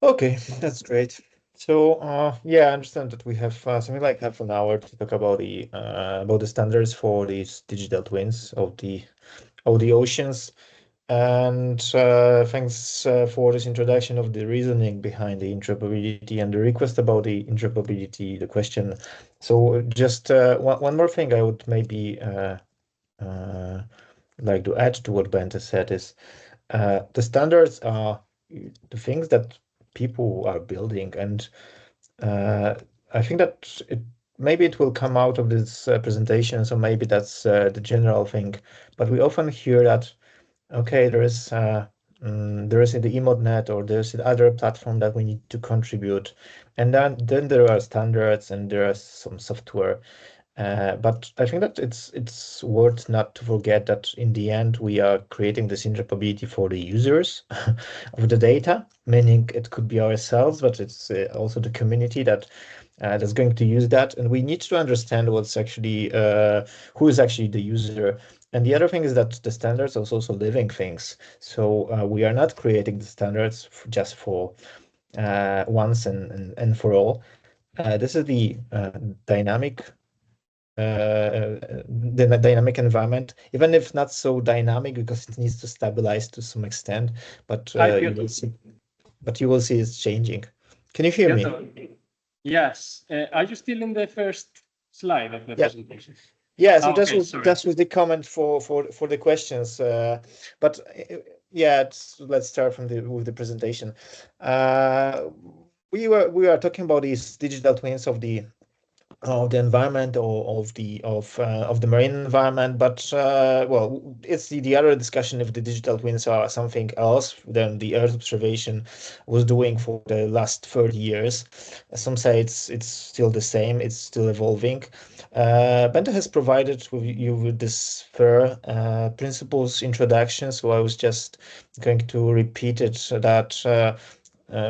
Okay, that's great. So, yeah, I understand that we have something like half an hour to talk about the standards for these digital twins of the oceans. And thanks for this introduction of the reasoning behind the interoperability and the request about the interoperability, the question. So, just one more thing I would maybe uh, like to add to what Bente said is the standards are the things that people are building, and uh, I think that maybe it will come out of this presentation, so maybe that's the general thing. But we often hear that okay, there is in the EMODNet or there's other platform that we need to contribute, and then there are standards and there are some software. But I think that it's worth not to forget that in the end we are creating this interoperability for the users of the data, meaning it could be ourselves, but it's also the community that's going to use that, and we need to understand what's actually who is actually the user. And the other thing is that the standards are also living things. So we are not creating the standards just for once and for all. This is dynamic the dynamic environment, even if not so dynamic because it needs to stabilize to some extent. But Hi, you Piotr. will see. But you will see it's changing. Can you hear me? Piotr. Yes. Are you still in the first slide of the Yeah. presentation? Yeah, so Okay, sorry. that was the comment for the questions. But yeah, let's start from with the presentation. We are talking about these digital twins of the environment or of the marine environment, but well, it's the other discussion if the digital twins are something else than the Earth observation was doing for the last 30 years. Some say it's still the same, it's still evolving. Bente has provided you with this fair principles introduction, so I was just going to repeat it that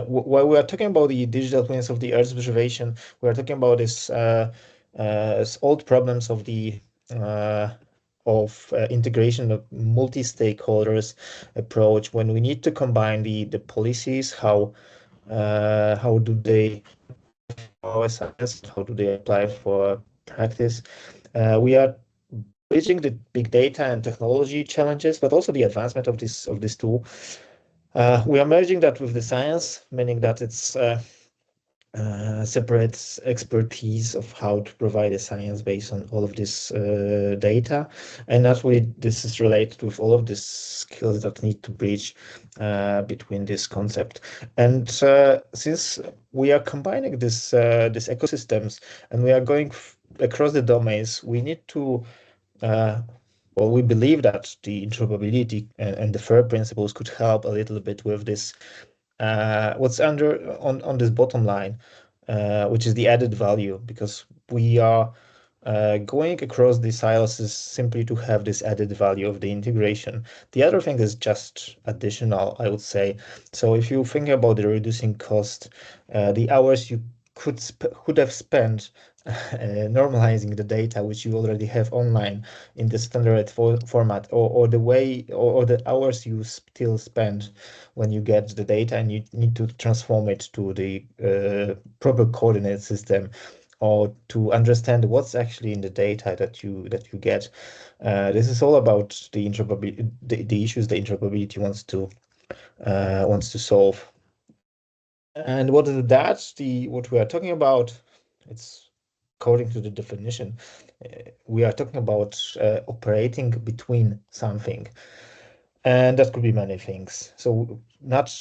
while we are talking about the digital twins of the Earth observation, we are talking about this old problems of the integration of multi-stakeholders approach when we need to combine the policies, how do they follow science, how do they apply for practice. We are bridging the big data and technology challenges, but also the advancement of this tool. We are merging that with the science, meaning that it's separate expertise of how to provide a science based on all of this data. And naturally, this is related with all of these skills that need to bridge between this concept. And since we are combining these ecosystems and we are going across the domains, we need to well, we believe that the interoperability and the FAIR principles could help a little bit with this what's on this bottom line, which is the added value, because we are going across the silos is simply to have this added value of the integration. The other thing is just additional, I would say. So if you think about the reducing cost, the hours you could have spent normalizing the data which you already have online in the standard format, or the way or the hours you still spend when you get the data and you need to transform it to the proper coordinate system or to understand what's actually in the data that you get. This is all about the interoperability, the issues the interoperability wants to solve. And what is that? What we are talking about, it's according to the definition, we are talking about operating between something, and that could be many things. So not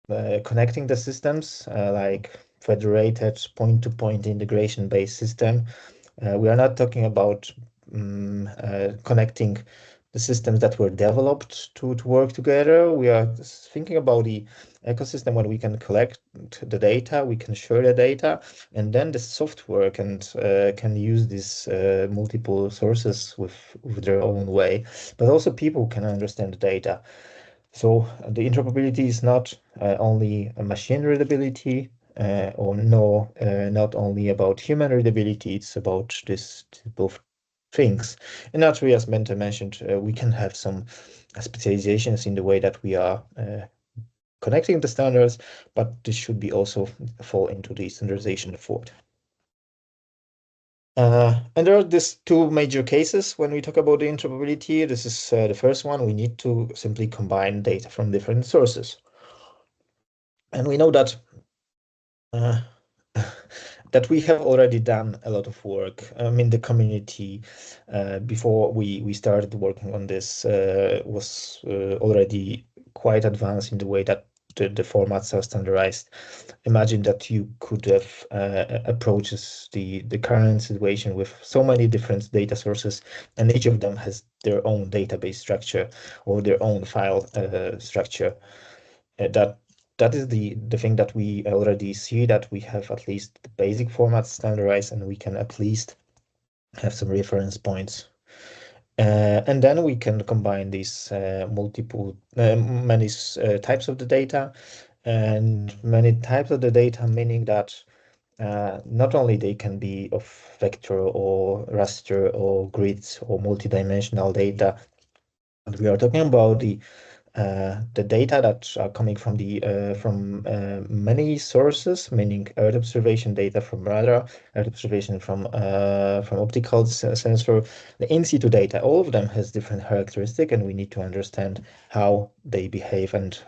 connecting the systems like federated point-to-point integration-based system. We are not talking about connecting the systems that were developed to work together. We are thinking about the ecosystem when we can collect the data, we can share the data, and then the software can use these multiple sources with their own way. But also people can understand the data. So the interoperability is not only a machine readability or no, not only about human readability, it's about this both things. And naturally, as Bente mentioned, we can have some specializations in the way that we are connecting the standards, but this should be also fall into the standardization effort. And there are these two major cases when we talk about the interoperability. This is the first one. We need to simply combine data from different sources. And we know that that we have already done a lot of work in the community before we started working on this was already quite advanced in the way that the formats are standardized. Imagine that you could have approaches the current situation with so many different data sources, and each of them has their own database structure or their own file structure. That is the thing that we already see, that we have at least the basic formats standardized, and we can at least have some reference points. And then we can combine these many types of the data, and many types of the data, meaning that not only they can be of vector or raster or grids or multidimensional data, but we are talking about the data that are coming from many sources, meaning Earth observation data from radar, Earth observation from optical sensor, the in situ data. All of them has different characteristics, and we need to understand how they behave and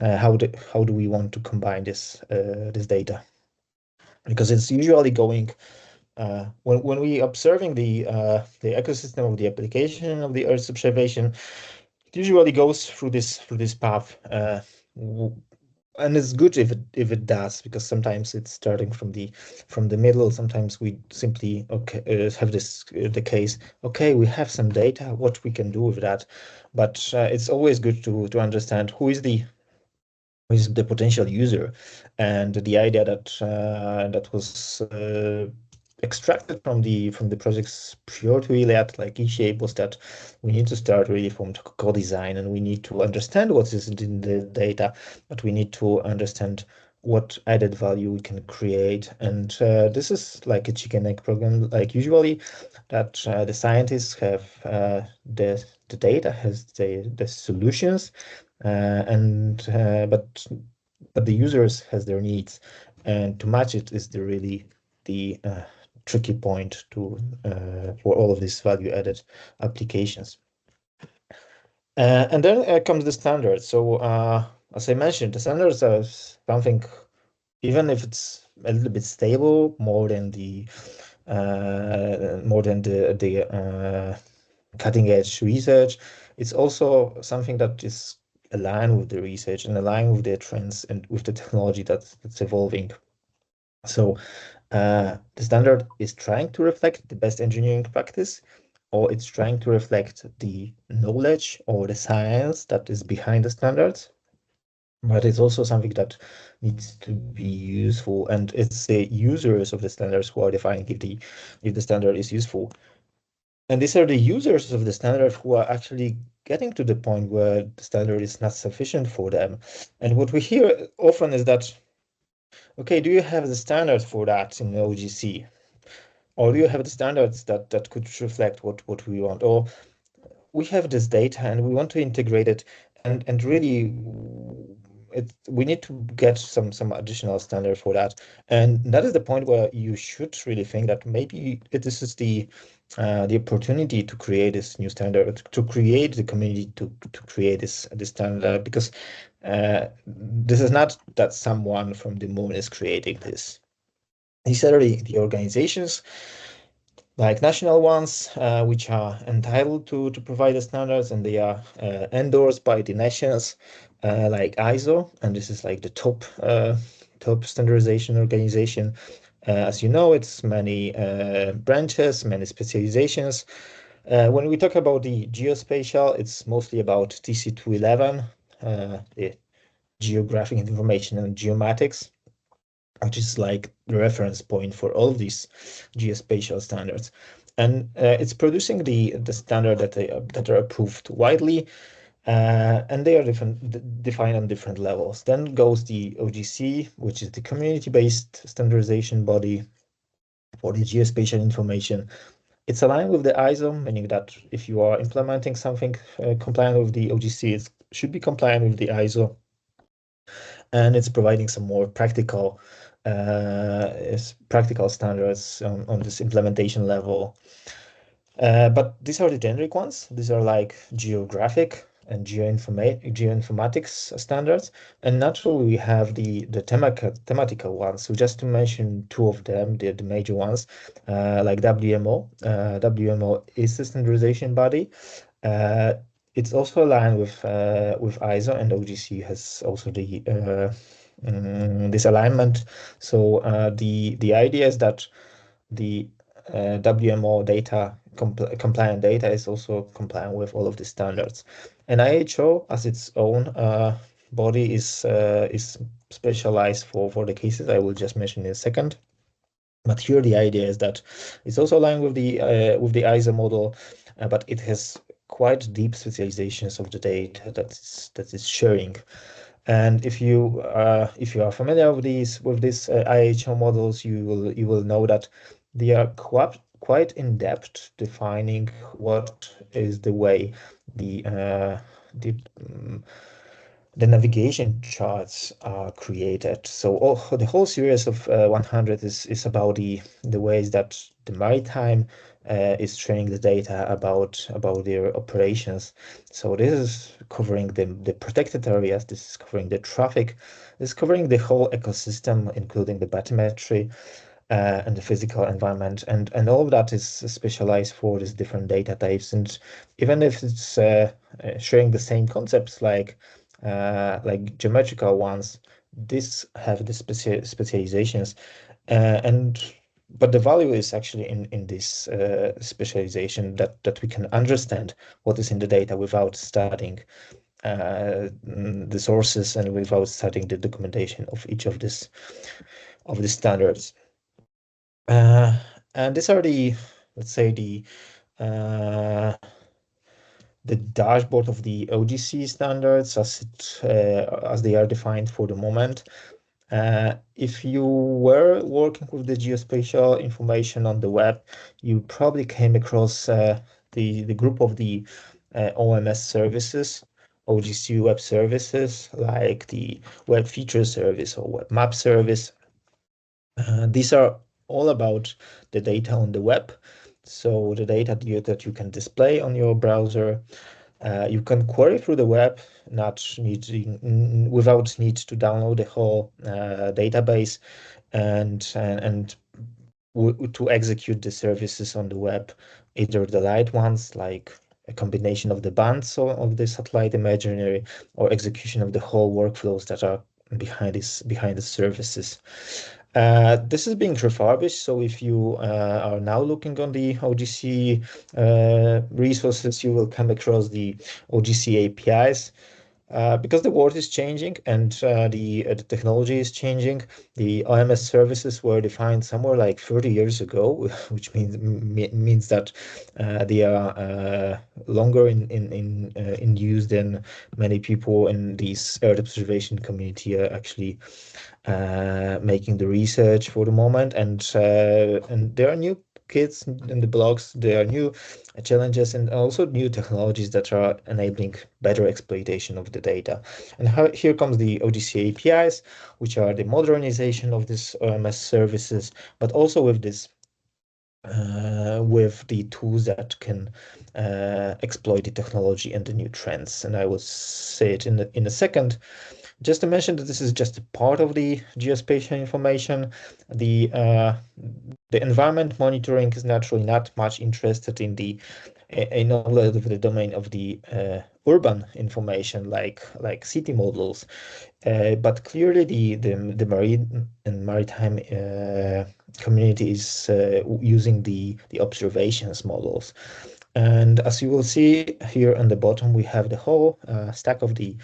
how do we want to combine this data, because it's usually going. When we observing the ecosystem of the application of the Earth's observation, it usually goes through this path, and it's good if it does, because sometimes it's starting from the middle. Sometimes we simply have the case, okay, we have some data, what we can do with that, but it's always good to understand who is the potential user, and the idea that was extracted from the projects prior to Iliad, like eShape, was that we need to start really from co-design, and we need to understand what is in the data, but we need to understand what added value we can create. And this is like a chicken egg problem, like usually that the scientists have the data, has the solutions, and but the users has their needs, and to match it is the tricky point to for all of these value added applications. And then comes the standards. So as I mentioned, the standards are something, even if it's a little bit stable, more than the cutting edge research, it's also something that is aligned with the research and aligned with the trends and with the technology that's evolving. So the standard is trying to reflect the best engineering practice, or it's trying to reflect the knowledge or the science that is behind the standards. But it's also something that needs to be useful, and it's the users of the standards who are defining if the standard is useful. And these are the users of the standard who are actually getting to the point where the standard is not sufficient for them. And what we hear often is that, okay, do you have the standard for that in OGC? Or do you have the standards that could reflect what we want? Or we have this data and we want to integrate it, and really we need to get some additional standard for that. And that is the point where you should really think that maybe this is the opportunity to create this new standard, to create the community to create this standard, because this is not that someone from the moon is creating this. These are the organizations, like national ones, which are entitled to provide the standards, and they are endorsed by the nations, like ISO, and this is like the top standardization organization. As you know, it's many branches, many specializations. When we talk about the geospatial, it's mostly about TC211, the geographic information and geomatics, which is like the reference point for all of these geospatial standards. And it's producing the standard that are approved widely, and they are defined on different levels. Then goes the OGC, which is the community-based standardization body for the geospatial information. It's aligned with the ISO, meaning that if you are implementing something compliant with the OGC, it should be compliant with the ISO. and it's providing some more practical standards on this implementation level. But these are the generic ones. These are like geographic and geoinformatics standards. And naturally, we have the thematical ones. So just to mention two of them, the major ones, like WMO. WMO is a standardization body. Uh, it's also aligned with ISO, and OGC has also this alignment. So the idea is that the WMO data, compliant data, is also compliant with all of the standards. And IHO, as its own body, is specialized for the cases I will just mention in a second. But here the idea is that it's also aligned with the ISO model, but it has quite deep specializations of the data that is sharing. And if you are familiar with these IHO models, you will know that they are quite in depth, defining what is the way the the navigation charts are created. So the whole series of 100 is about the ways that the maritime is training the data about their operations. So this is covering the protected areas. This is covering the traffic. This is covering the whole ecosystem, including the bathymetry and the physical environment, and all of that is specialized for these different data types. And even if it's sharing the same concepts like geometrical ones, these have the specializations, and but the value is actually in this specialization, that we can understand what is in the data without studying the sources and without studying the documentation of each of the standards. Uh, and these are let's say, uh, the dashboard of the OGC standards as they are defined for the moment. If you were working with the geospatial information on the web, you probably came across the group of the OMS services, OGC web services, like the Web Feature Service or Web Map Service. These are all about the data on the web. So the data that you can display on your browser, you can query through the web, without need to download the whole database, and to execute the services on the web, either the light ones, like a combination of the bands of the satellite imagery, or execution of the whole workflows that are behind the services. This is being refurbished, so if you are now looking on the OGC resources, you will come across the OGC APIs. Because the world is changing and the technology is changing, the OMS services were defined somewhere like 30 years ago, which means that they are longer in use than many people in this Earth observation community are actually making the research for the moment. And there are new kids in the blogs, there are new challenges and also new technologies that are enabling better exploitation of the data. And here comes the OGC APIs, which are the modernization of this OMS services, but also with the tools that can exploit the technology and the new trends. And I will say it in a second. Just to mention that this is just a part of the geospatial information. The environment monitoring is naturally not much interested in all of the domain of the urban information, like city models, but clearly the marine and maritime community is using the observations models. And as you will see here on the bottom, we have the whole stack of the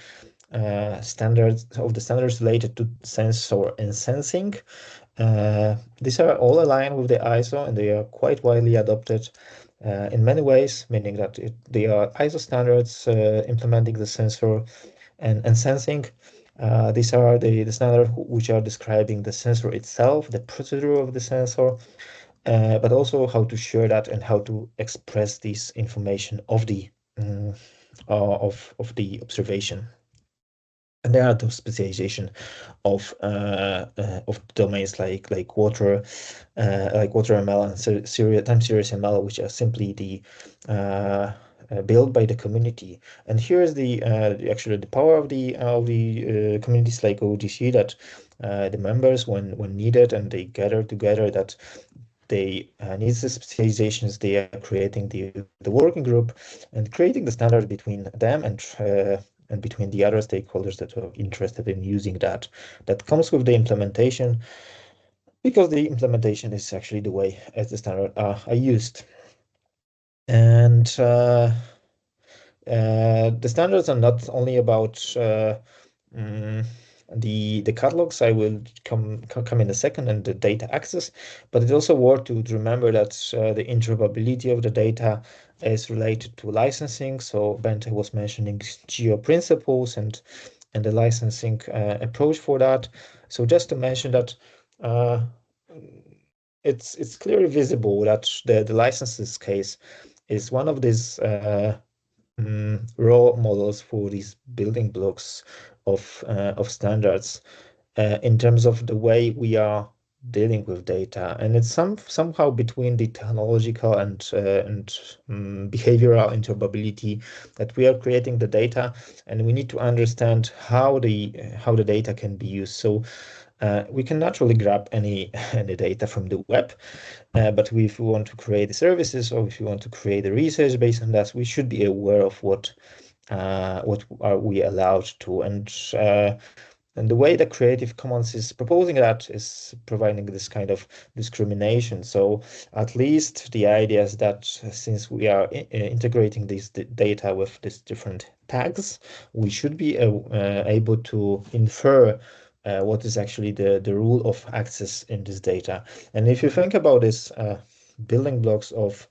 standards related to sensor and sensing. These are all aligned with the ISO, and they are quite widely adopted in many ways, meaning that they are ISO standards implementing the sensor and sensing. These are the standards which are describing the sensor itself, the procedure of the sensor, but also how to share that and how to express this information of the observation. And there are those specialization of domains like water ML and time series ML, which are simply the built by the community. And here is actually the power of the communities like OGC, that the members, when needed and they gather together, that they need the specializations, they are creating the working group and creating the standard between them and between the other stakeholders that are interested in using that. That comes with the implementation, because the implementation is actually the way as the standard are used. And the standards are not only about mm, the catalogs. I will come in a second, and the data access, but it's also worth to remember that the interoperability of the data is related to licensing. So Bente was mentioning geo principles and the licensing approach for that. So just to mention that it's clearly visible that the licenses case is one of these raw models for these building blocks of standards in terms of the way we are dealing with data, and it's somehow between the technological and behavioral interoperability that we are creating the data, and we need to understand how the data can be used. So we can naturally grab any any data from the web, but if we want to create services, or if we want to create a research based on that, we should be aware of what are we allowed to. And the way that Creative Commons is proposing that is providing this kind of discrimination. So at least the idea is that since we are integrating this data with these different tags, we should be able to infer what is actually the rule of access in this data. And if you think about this building blocks of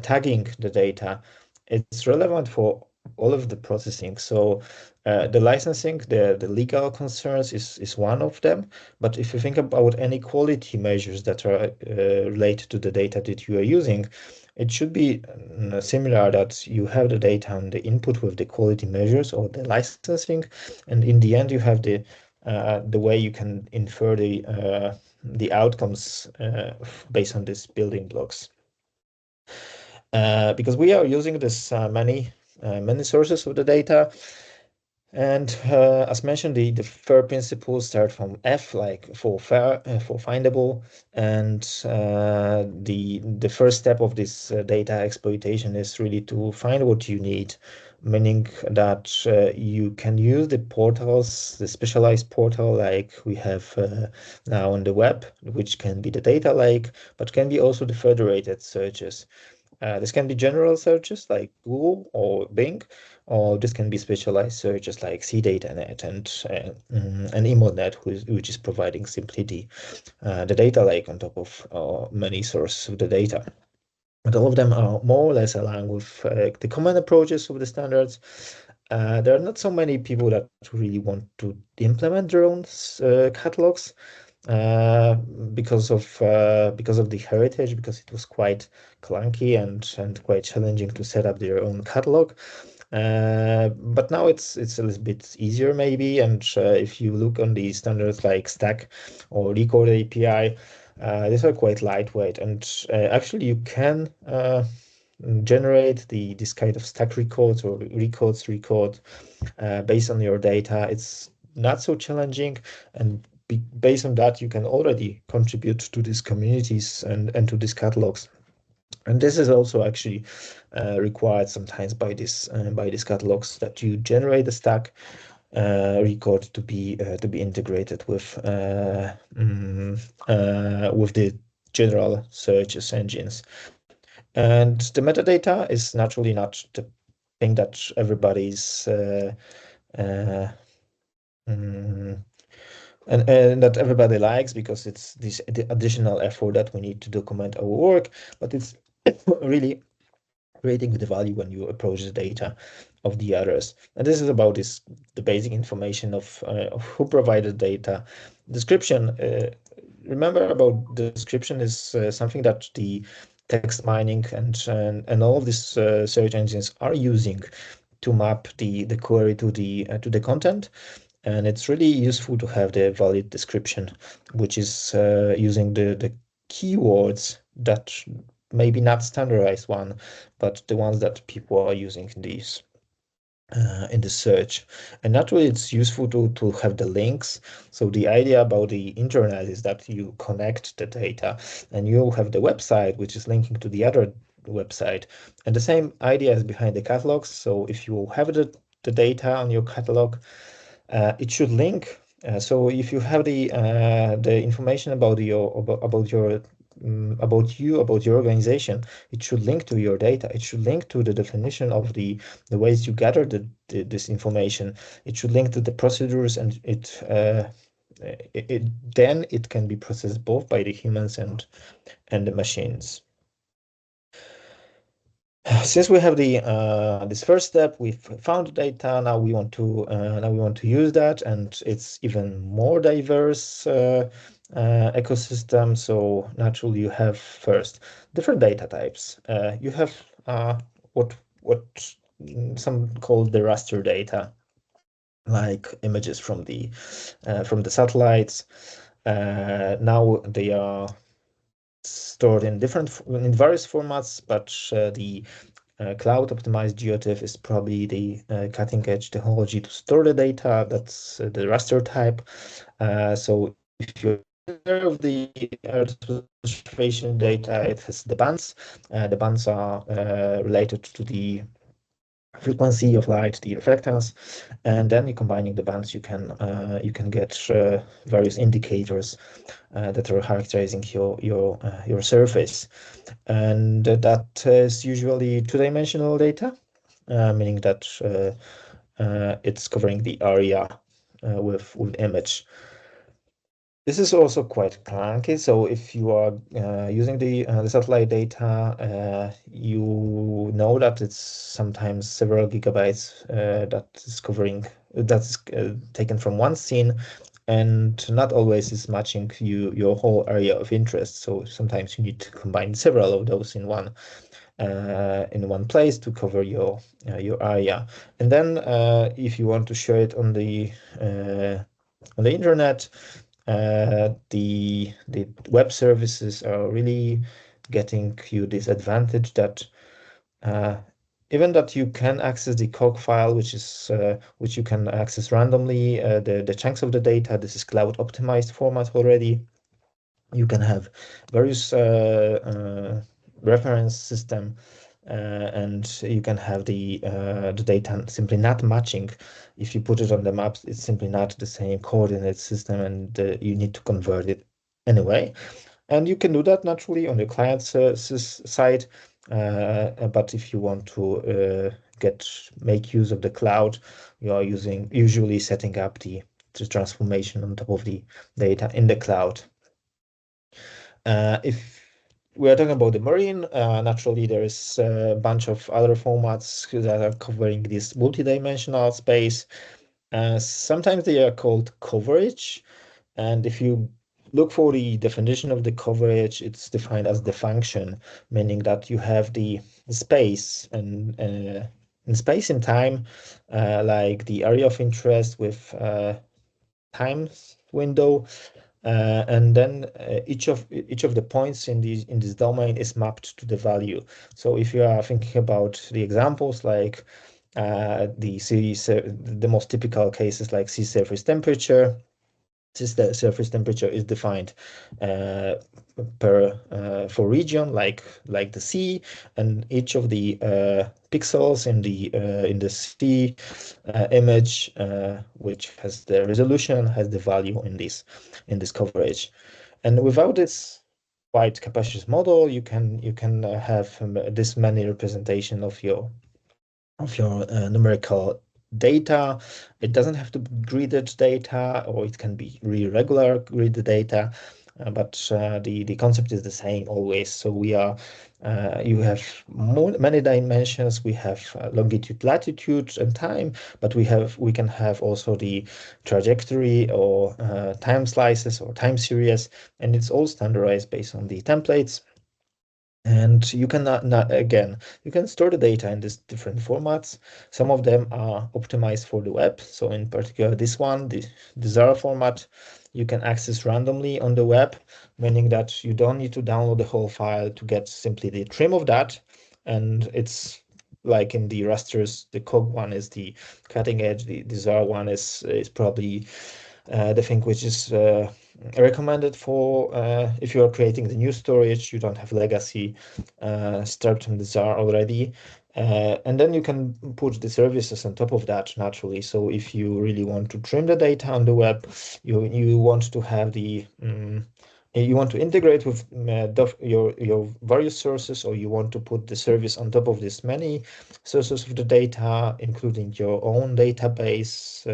tagging the data, it's relevant for all of the processing. So the licensing, the legal concerns is one of them. But if you think about any quality measures that are related to the data that you are using, it should be similar, that you have the data and the input with the quality measures or the licensing, and in the end you have the way you can infer the outcomes based on these building blocks. Because we are using this many sources of the data. And as mentioned, the FAIR principles start from F, like for fair, for findable, and the first step of this data exploitation is really to find what you need, meaning that you can use the portals, the specialized portal like we have now on the web, which can be the data lake, but can be also the federated searches. This can be general searches like Google or Bing, or this can be specialized searches like CDataNet and EmoNet, which is providing simply the data lake on top of many sources of the data. But all of them are more or less aligned with the common approaches of the standards. There are not so many people that really want to implement their own catalogs uh, because of the heritage, because it was quite clunky and quite challenging to set up their own catalog. But now it's a little bit easier maybe, and if you look on the standards like Stack or Record API, these are quite lightweight, and actually you can generate this kind of stack records or record based on your data. It's not so challenging, and based on that, you can already contribute to these communities and to these catalogs. And this is also actually required sometimes by these catalogs, that you generate a stack record to be integrated with the general search engines. And the metadata is naturally not the thing that everybody's uh, mm, and that everybody likes, because it's the additional effort that we need to document our work, but it's really creating the value when you approach the data of the others. And this is about the basic information of who provided data. Description, remember about the description is something that the text mining and all of these search engines are using to map the query to the content. And it's really useful to have the valid description, which is using the keywords that maybe not standardized one, but the ones that people are using in the search. And naturally, it's useful to have the links. So the idea about the internet is that you connect the data and you have the website, which is linking to the other website. And the same idea is behind the catalogs. So if you have the data on your catalog, it should link. So if you have the information about your about your organization, it should link to your data. It should link to the definition of the ways you gather this information. It should link to the procedures, and then it can be processed both by the humans and the machines. Since we have this first step, we've found the data. Now we want to use that, and it's even more diverse ecosystem. So naturally, you have first different data types. You have what some call the raster data, like images from the satellites. Now they are stored in various formats, but the cloud optimized GeoTIFF is probably the cutting edge technology to store the data. That's the raster type. So if you're aware of the Earth observation data, it has the bands. The bands are related to the frequency of light, the reflectance, and then combining the bands, you can get various indicators that are characterizing your surface, and that is usually two-dimensional data, meaning that it's covering the area with image. This is also quite clunky. So if you are using the satellite data, you know that it's sometimes several gigabytes that's taken from one scene, and not always is matching your whole area of interest. So sometimes you need to combine several of those in one place to cover your area. And then if you want to share it on the internet, the web services are really getting you this advantage that uh, even that you can access the cog file, which you can access randomly, the chunks of the data. This is cloud optimized format already. You can have various reference system, and you can have the data simply not matching. If you put it on the maps, it's simply not the same coordinate system, and you need to convert it anyway. And you can do that naturally on your client's side. But if you want to make use of the cloud, you are usually setting up the transformation on top of the data in the cloud. If we are talking about the marine, naturally there is a bunch of other formats that are covering this multidimensional space. Sometimes they are called coverage, and if you look for the definition of the coverage, it's defined as the function, meaning that you have the space and in space and time, like the area of interest with time window, and then each of the points in this domain is mapped to the value. So if you are thinking about the examples like the most typical cases like sea surface temperature, the surface temperature is defined for region like the sea, and each of the pixels in the sea image, which has the resolution, has the value in this coverage. And without this quite capacious model, you can have this many representation of your numerical data. It doesn't have to be gridded data, or it can be really regular gridded data, but the concept is the same always. So you have many dimensions. We have longitude, latitude, and time, but we can have also the trajectory or time slices or time series, and it's all standardized based on the templates. And you can you can store the data in these different formats. Some of them are optimized for the web. So in particular, this one, the Zara format, you can access randomly on the web, meaning that you don't need to download the whole file to get simply the trim of that. And it's like in the rasters, the cog one is the cutting edge, the Zara one is probably the thing which is recommended for if you are creating the new storage, you don't have legacy, start from the ZAR already. And then you can put the services on top of that naturally. So if you really want to trim the data on the web, you want to have you want to integrate with your various sources, or you want to put the service on top of this many sources of the data, including your own database.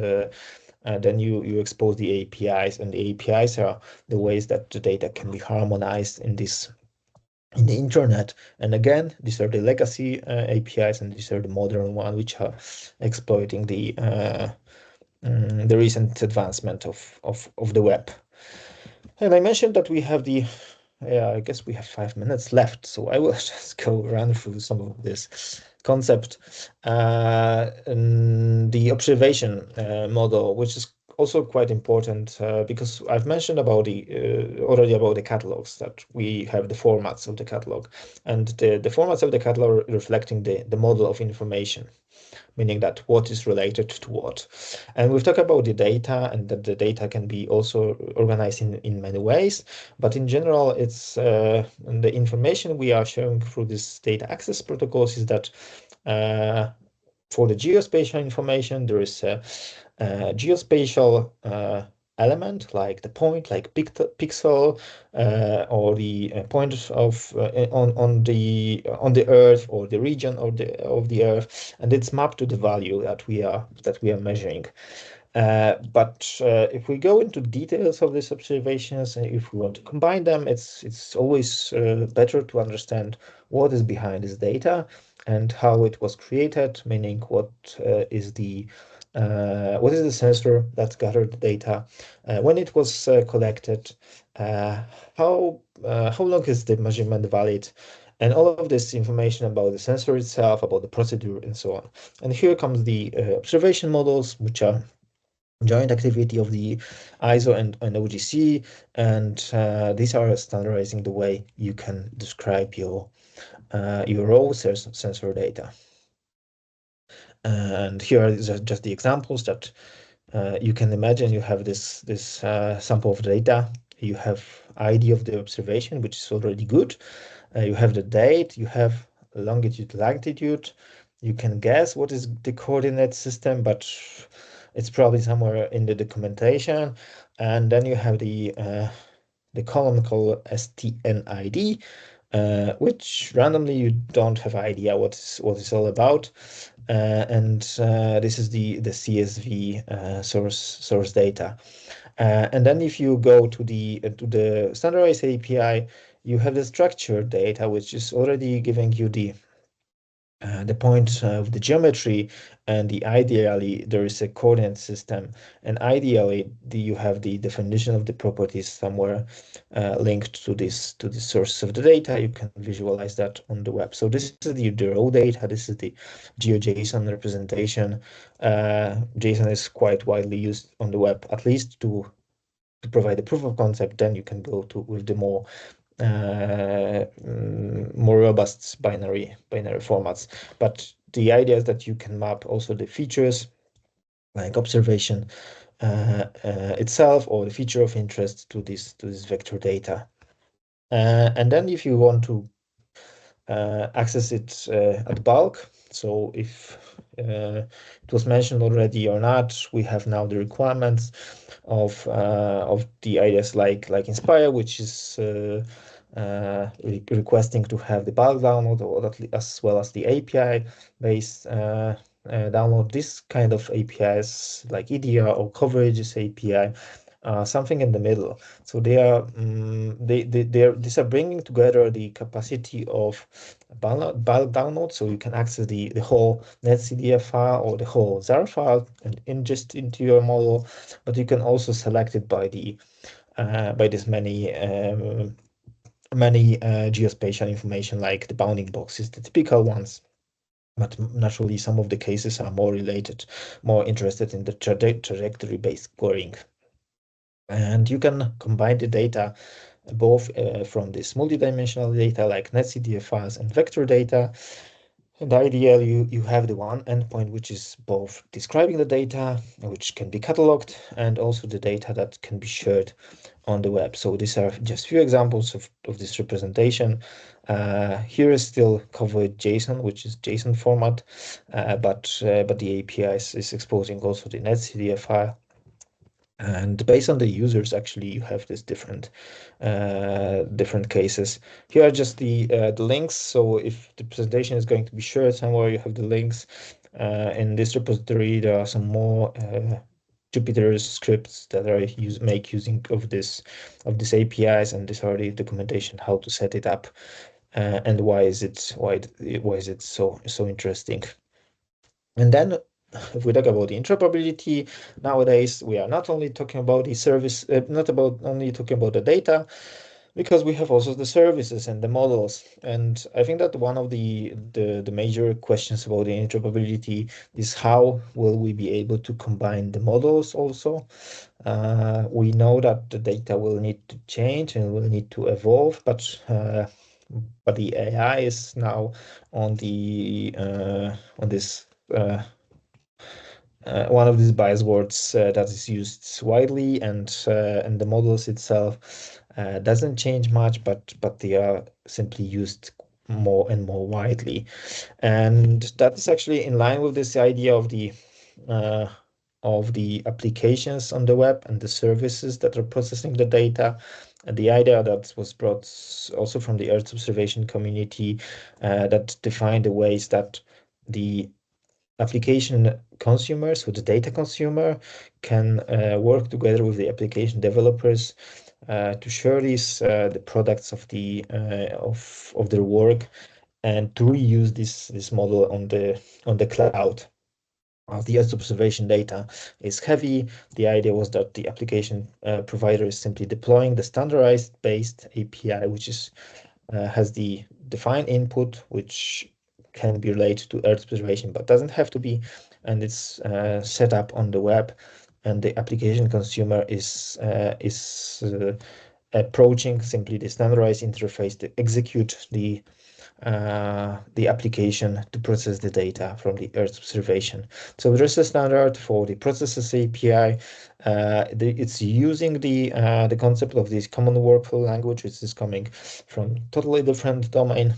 Then you expose the APIs, and the APIs are the ways that the data can be harmonized in the internet. And again, these are the legacy APIs, and these are the modern one, which are exploiting the recent advancement of the web. And I mentioned that we have I guess we have 5 minutes left, so I will just go run through some of this concept. And the observation model, which is also quite important because I've mentioned about already about the catalogs, that we have the formats of the catalog, and the formats of the catalog reflecting the model of information, meaning that what is related to what. And we've talked about the data, and that the data can be also organized in many ways. But in general, it's the information we are sharing through this data access protocols is that for the geospatial information, there is a geospatial element, like the point, like pixel, or the point of on the Earth, or the region of the Earth, and it's mapped to the value that we are measuring. But if we go into details of these observations, and if we want to combine them, it's always better to understand what is behind this data and how it was created, meaning what is the sensor that gathered the data, when it was collected, uh, how long is the measurement valid, and all of this information about the sensor itself, about the procedure, and so on. And here comes the observation models, which are joint activity of the ISO and OGC, and these are standardizing the way you can describe your raw sensor data. And here are just the examples that you can imagine. You have this sample of data. You have ID of the observation, which is already good. You have the date. You have longitude, latitude. You can guess what is the coordinate system, but it's probably somewhere in the documentation. And then you have the column called STNID, which randomly you don't have idea what it's all about. And this is the CSV source data. And then if you go to the standardized API, you have the structured data, which is already giving you the point of the geometry, and ideally there is a coordinate system, and ideally you have the definition of the properties somewhere linked to this source of the data. You can visualize that on the web. So this is the raw data. This is the GeoJSON representation. JSON is quite widely used on the web, at least to provide a proof of concept. Then you can go to with the more robust binary formats. But the idea is that you can map also the features, like observation itself, or the feature of interest, to this vector data. And then if you want to access it at bulk, so if it was mentioned already or not, we have now the requirements of the ideas like Inspire, which is requesting to have the bulk download, or as well as the API-based download. This kind of APIs, like EDR or Coverages API, something in the middle. So they are these are bringing together the capacity of bulk download, so you can access the whole netcdf file or the whole ZAR file and ingest into your model, but you can also select it by this many many geospatial information like the bounding boxes, the typical ones. But naturally, some of the cases are more related, more interested in the trajectory-based scoring. And you can combine the data both from this multidimensional data like netcdf files and vector data. And ideally, you have the one endpoint which is both describing the data, which can be cataloged, and also the data that can be shared on the web. So these are just few examples of this representation. Here is still covered JSON, which is JSON format, but the API is exposing also the netcdf file. And based on the users, actually, you have this different cases. Here are just the links. So if the presentation is going to be shared somewhere, you have the links. In this repository, there are some more Jupyter scripts that are using of this APIs, and these are the documentation how to set it up, and why is it so interesting. And then if we talk about the interoperability, nowadays we are not only talking about the service, not about only talking about the data, because we have also the services and the models. And I think that one of the major questions about the interoperability is how will we be able to combine the models also. We know that the data will need to change and will need to evolve, but the AI is now on this one of these buzzwords that is used widely, and the models itself doesn't change much, but they are simply used more and more widely, and that is actually in line with this idea uh, of the applications on the web and the services that are processing the data. And the idea that was brought also from the Earth observation community that defined the ways that the application consumers, so the data consumer, can work together with the application developers to share the products of their work, and to reuse this model on the cloud. The Earth observation data is heavy. The idea was that the application provider is simply deploying the standardized based API, which has the defined input, which can be related to Earth observation, but doesn't have to be, and it's set up on the web, and the application consumer is approaching simply the standardized interface to execute the application to process the data from the Earth observation. So there is a standard for the processes API. It's using the concept of this common workflow language, which is coming from totally different domain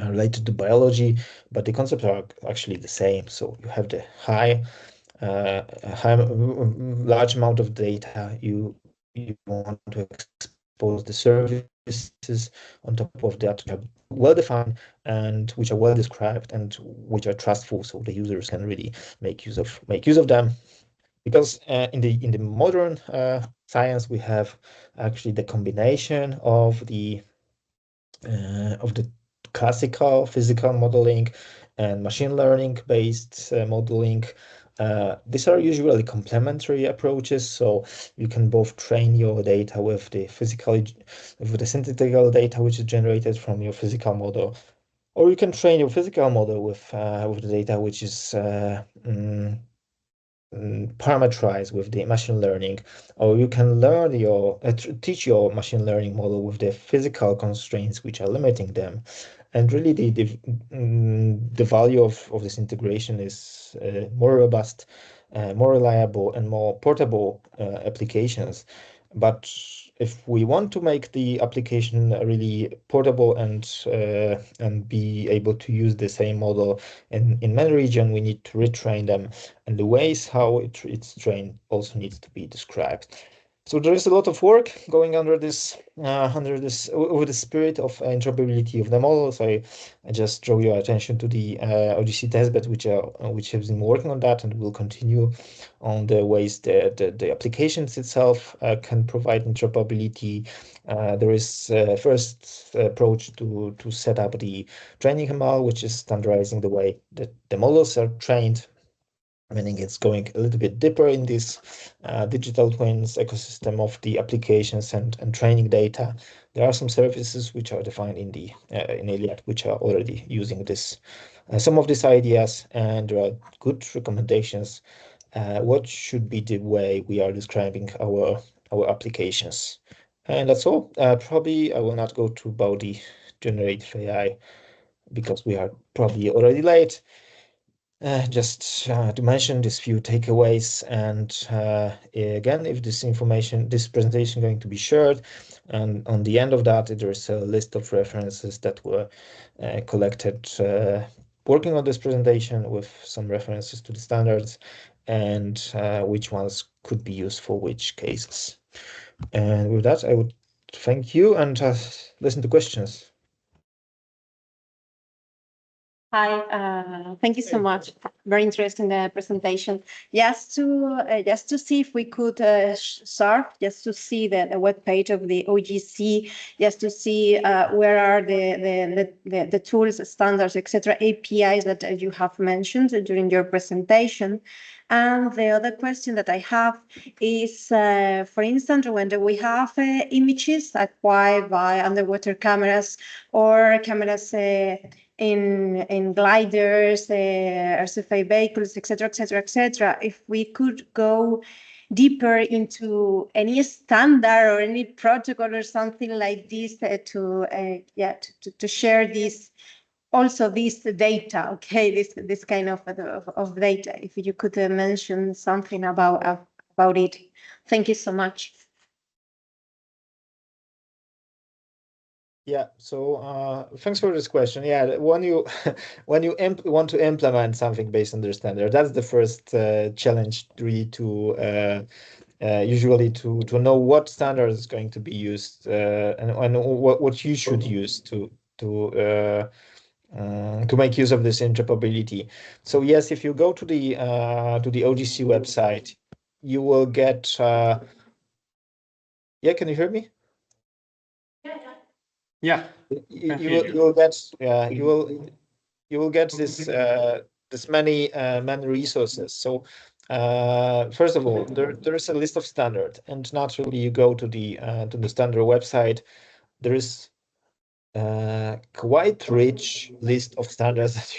related to biology, but the concepts are actually the same. So you have the large amount of data you want to expose the services on top of that, which are well defined and which are well described and which are trustful, so the users can really make use of them. Because in the modern science, we have actually the combination of the classical physical modeling and machine learning based modeling. These are usually complementary approaches, so you can both train your data with the synthetical data which is generated from your physical model, or you can train your physical model with the data which is parameterize with the machine learning, or you can learn teach your machine learning model with the physical constraints which are limiting them. And really the value of this integration is more robust, more reliable, and more portable applications. But if we want to make the application really portable and be able to use the same model in many regions, we need to retrain them, and the ways how it's trained also needs to be described. So there is a lot of work going under this with the spirit of interoperability of the models. I just draw your attention to the OGC testbed, which has been working on that and will continue on the ways that the applications itself can provide interoperability. There is first approach to set up the training ML, which is standardizing the way that the models are trained. meaning it's going a little bit deeper in this digital twins ecosystem of the applications and training data. There are some services which are defined in the in Iliad, which are already using this some of these ideas, and there are good recommendations. What should be the way we are describing our applications? And that's all. Probably I will not go to about the generative AI because we are probably already late. Just to mention these few takeaways, and again, if this presentation going to be shared, and on the end of that, there's a list of references that were collected working on this presentation with some references to the standards and which ones could be used for which cases. And with that, I would thank you and listen to questions. Hi, thank you so much. Very interesting presentation. Just to see if we could start, just to see the web page of the OGC, just to see where are the tools, standards, etc., APIs that you have mentioned during your presentation. And the other question that I have is, for instance, when we have images acquired by underwater cameras or cameras in gliders, RCFI vehicles, etc., etc., etc. If we could go deeper into any standard or any protocol or something like this to share this data, okay, this kind of data. If you could mention something about it. Thank you so much. Yeah, so thanks for this question. Yeah, when you when you want to implement something based on their standard, that's the first challenge really to usually to know what standard is going to be used and what you should use to make use of this interoperability. So yes, if you go to the OGC website, you will get yeah, can you hear me? Yeah. You will get you will get this many resources. So first of all, there is a list of standard, and naturally you go to the standard website. There is quite rich list of standards that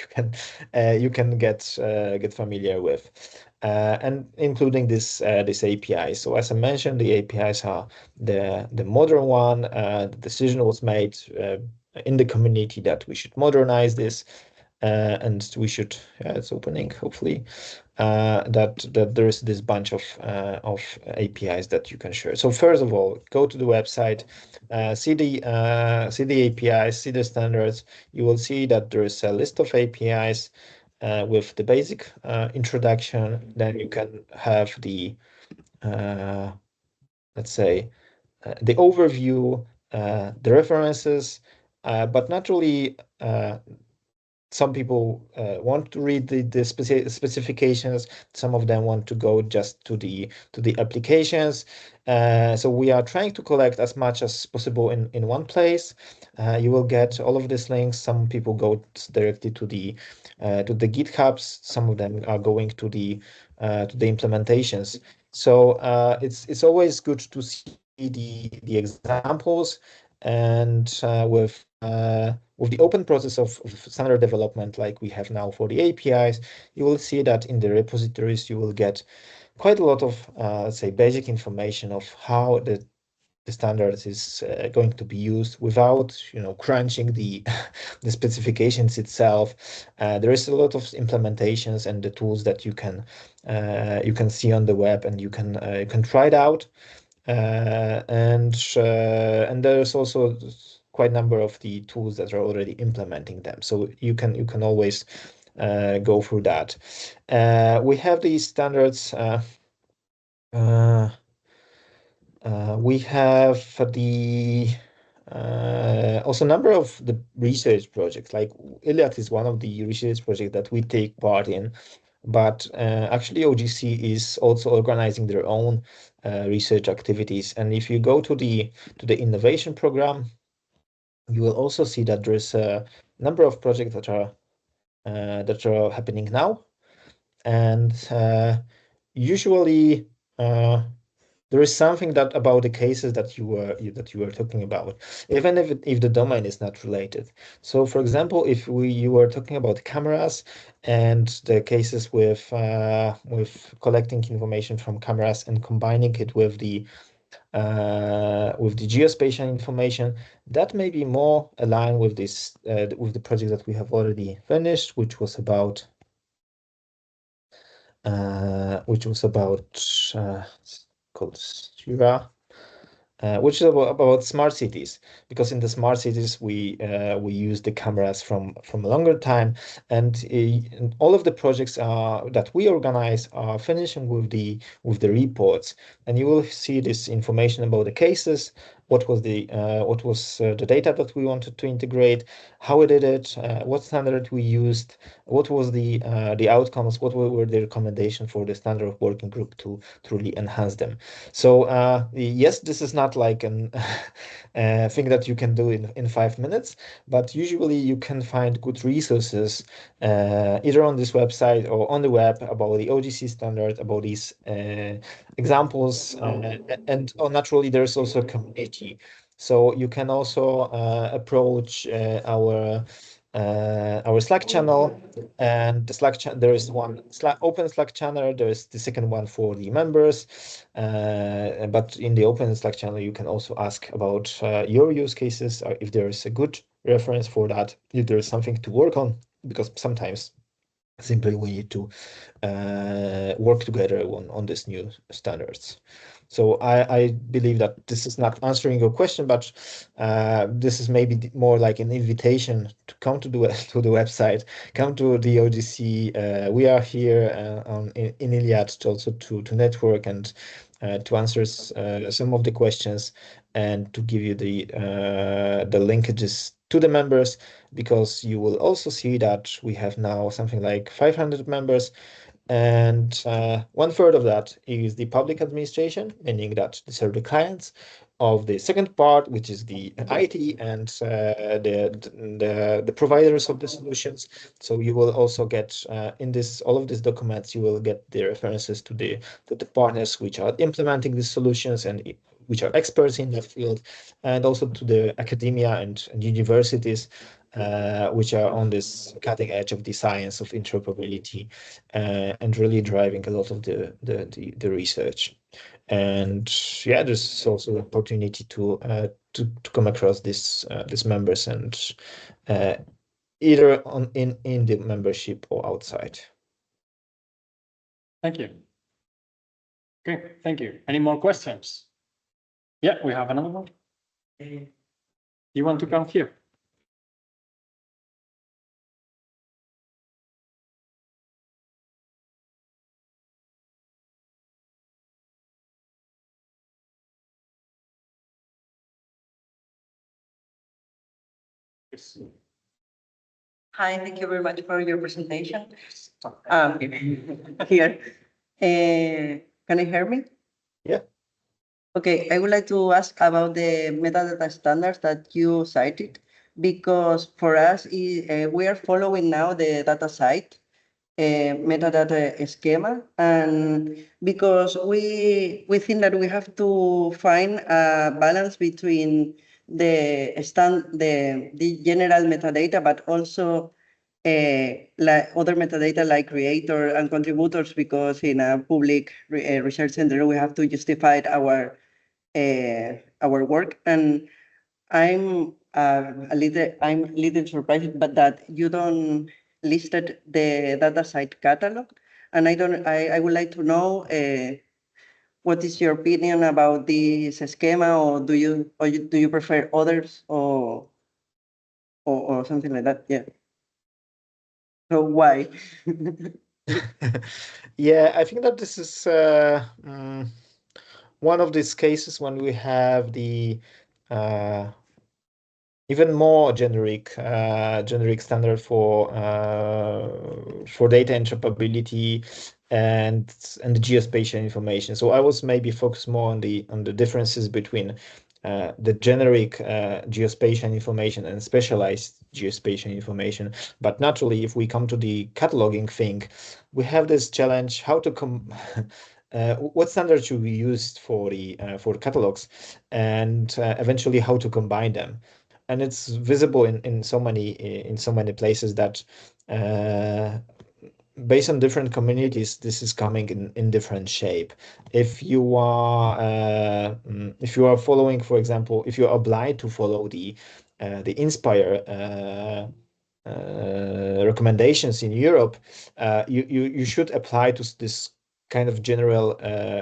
you can get familiar with, and including this API. So as I mentioned, the APIs are the modern one. The decision was made in the community that we should modernize this, and we should it's opening hopefully that there is this bunch of APIs that you can share. So first of all, go to the website, see the APIs, see the standards. You will see that there is a list of APIs with the basic introduction. Then you can have the let's say the overview, the references, but naturally some people want to read the specifications. Some of them want to go just to the applications. So we are trying to collect as much as possible in one place. You will get all of these links. Some people go directly to the GitHubs. Some of them are going to the implementations. So it's always good to see the examples, and with the open process of standard development like we have now for the APIs, you will see that in the repositories you will get quite a lot of let's say basic information of how the standards is going to be used without crunching the the specifications itself. There is a lot of implementations and the tools that you can see on the web, and you can try it out. And there's also quite a number of the tools that are already implementing them. So you can always go through that. We have these standards. We have the also a number of the research projects. Like Iliad is one of the research projects that we take part in, but actually OGC is also organizing their own research activities. And if you go to the innovation program, you will also see that there's a number of projects that are happening now. and usually there is something that about the cases that you were talking about, even if the domain is not related. So, for example, if you were talking about cameras and the cases with collecting information from cameras and combining it with the geospatial information, that may be more aligned with this with the project that we have already finished, which was about called Sura, which is about smart cities, because in the smart cities we use the cameras from a longer time, and all of the projects that we organize are finishing with the reports, and you will see this information about the cases, what was the data that we wanted to integrate, how we did it, what standard we used, what was the outcomes, what were the recommendations for the standard working group to truly enhance them. So yes, this is not like an thing that you can do in 5 minutes, but usually you can find good resources either on this website or on the web about the OGC standard, about these examples, and naturally there's also a community. So you can also approach our Slack channel, and the there is one open Slack channel. There is the second one for the members, but in the open Slack channel you can also ask about your use cases, or if there is a good reference for that, if there is something to work on, because sometimes simply we need to work together on these new standards. So I believe that this is not answering your question, but this is maybe more like an invitation to come to the to the website, come to the OGC. We are here in Iliad also to network and to answer some of the questions, and to give you the linkages to the members, because you will also see that we have now something like 500 members, and 1/3 of that is the public administration, meaning that these are the clients of the second part, which is the IT and the providers of the solutions. So you will also get in this all of these documents, you will get the references to the partners which are implementing these solutions and which are experts in that field, and also to the academia and universities which are on this cutting edge of the science of interoperability, and really driving a lot of the research. And yeah, there's also the opportunity to come across these members, and either in the membership or outside. Thank you. Okay, thank you. Any more questions? Yeah, we have another one. You want to come here? Yes. Hi, thank you very much for your presentation. Here. Can you hear me? Yeah. Okay, I would like to ask about the metadata standards that you cited, because for us, we are following now the data site metadata schema, and because we think that we have to find a balance between the general metadata, but also like other metadata like creator and contributors, because in a public research center we have to justify our work. And I'm a little surprised, but that you don't listed the DataSite catalog, and I would like to know what is your opinion about this schema, or do you prefer others, or something like that? Yeah. So why? Yeah, I think that this is one of these cases when we have the even more generic standard for data interoperability and the geospatial information. So I was maybe focused more on the differences between the generic geospatial information and specialized geospatial information. But naturally, if we come to the cataloging thing, we have this challenge: how to what standards should we use for the catalogs, and eventually how to combine them. And it's visible in so many places that based on different communities, this is coming in different shape. If you are following, for example, if you're obliged to follow the Inspire recommendations in Europe, you should apply to this kind of general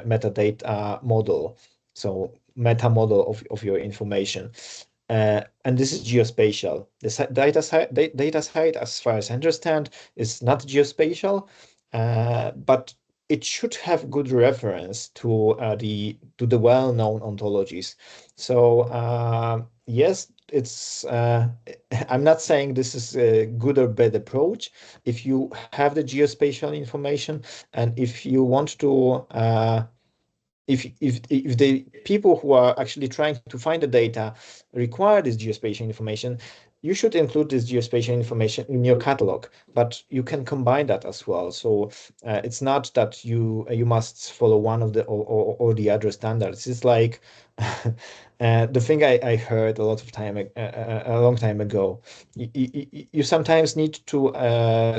metadata model, so meta model of your information. And this is geospatial. The data side, as far as I understand, is not geospatial, but it should have good reference to the well-known ontologies. So yes, it's I'm not saying this is a good or bad approach. If you have the geospatial information, and if you want to if the people who are actually trying to find the data require this geospatial information, you should include this geospatial information in your catalog, but you can combine that as well. So it's not that you must follow one of the or the other standards. It's like the thing I heard a long time ago. You sometimes need to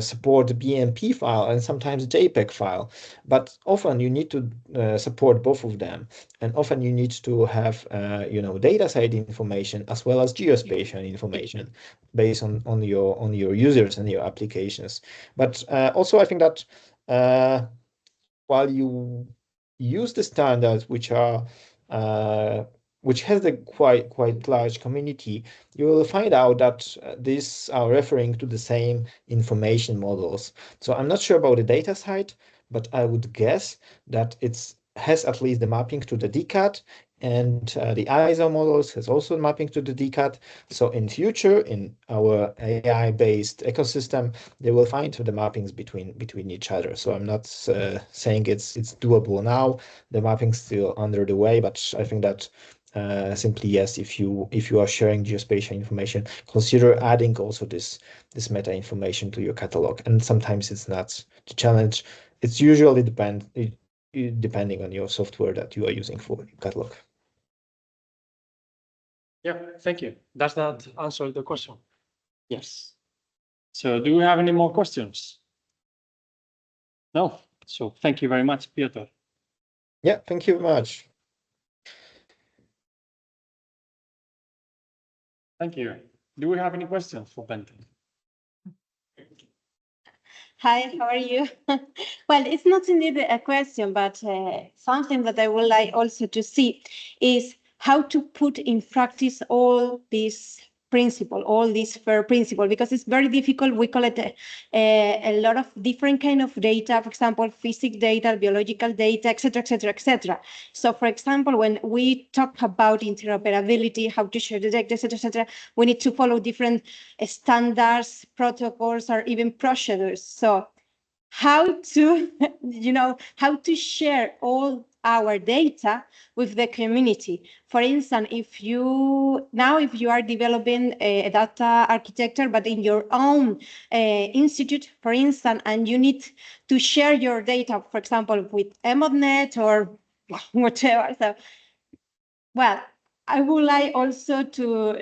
support the BMP file and sometimes JPEG file, but often you need to support both of them, and often you need to have data side information as well as geospatial information based on your users and your applications. But also I think that while you use the standards which has a quite large community, you will find out that these are referring to the same information models. So I'm not sure about the data side, but I would guess that it has at least the mapping to the DCAT, and the ISO models has also mapping to the DCAT. So in future, in our AI-based ecosystem, they will find the mappings between each other. So I'm not saying it's doable now. The mapping's still under the way, but I think that simply yes, if you are sharing geospatial information, consider adding also this meta information to your catalog. And sometimes it's not the challenge. It's usually depending on your software that you are using for your catalog. Yeah, thank you. Does that answer the question? Yes. So do we have any more questions? No. So thank you very much, Piotr. Yeah, thank you very much. Thank you. Do we have any questions for Bente? Hi, how are you? Well, it's not indeed a question, but something that I would like also to see is how to put in practice all these principle, all this fair principle, because it's very difficult. We collect a lot of different kind of data, for example, physics data, biological data, etc., etc., etc. So, for example, when we talk about interoperability, how to share the data, etc., etc., we need to follow different standards, protocols, or even procedures. So, how to, how to share all our data with the community. For instance, if you are developing a data architecture, but in your own institute, for instance, and you need to share your data, for example, with EMODNet or whatever. So, well, I would like also to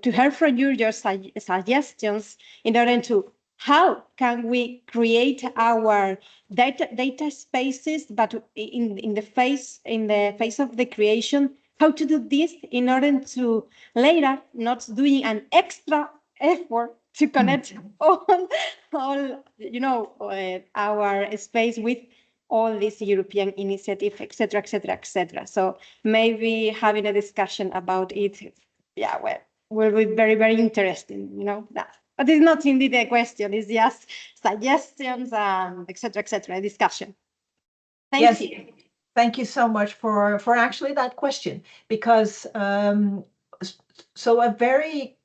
hear from you your suggestions in order to how can we create our data spaces, but in the face of the creation, how to do this in order to later not doing an extra effort to connect all our space with all this European initiative, etc., etc., etc. So maybe having a discussion about it, yeah, well, will be very, very interesting, that. But it's not indeed a question, it's just suggestions and etc., etc., discussion. Thank you. Thank you so much for actually that question, because so a very,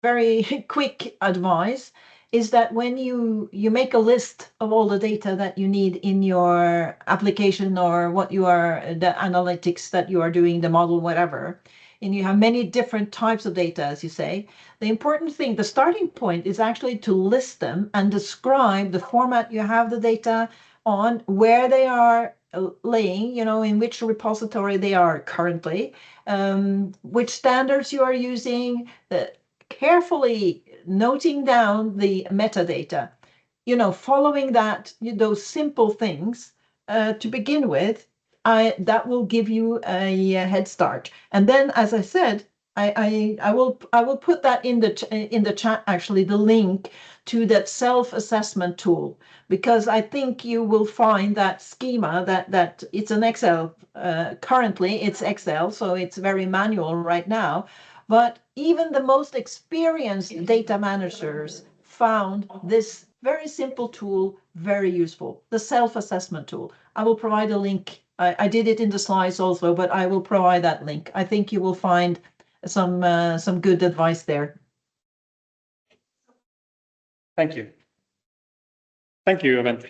very quick advice is that when you make a list of all the data that you need in your application or what you are, the analytics that you are doing, the model, whatever, and you have many different types of data, as you say, the important thing, the starting point is actually to list them and describe the format you have the data on, where they are laying, in which repository they are currently, which standards you are using, carefully noting down the metadata, following those simple things to begin with, that will give you a head start. And then, as I said, I will put that in the chat, actually, the link to that self-assessment tool, because I think you will find that schema that it's an Excel. Currently, it's Excel, so it's very manual right now. But even the most experienced data managers found this very simple tool very useful, the self-assessment tool. I will provide a link. I did it in the slides also, but I will provide that link. I think you will find some good advice there. Thank you. Thank you, Aventi.